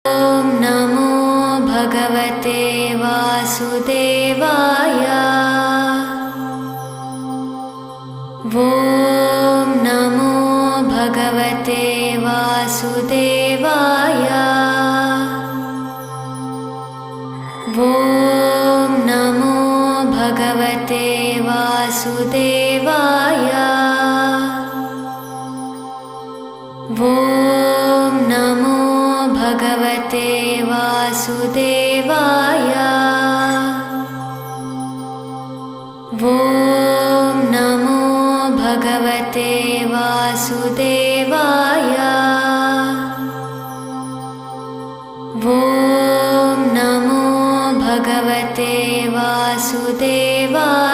ॐ नमो भगवते वासुदेवाय। ॐ नमो भगवते वासुदेवाय। ॐ नमो भगवते वासुदेवाय। ॐ नमो भगवते वासुदेवाय। ॐ नमो भगवते वासुदेवाय। ॐ नमो भगवते वासुदेवाय।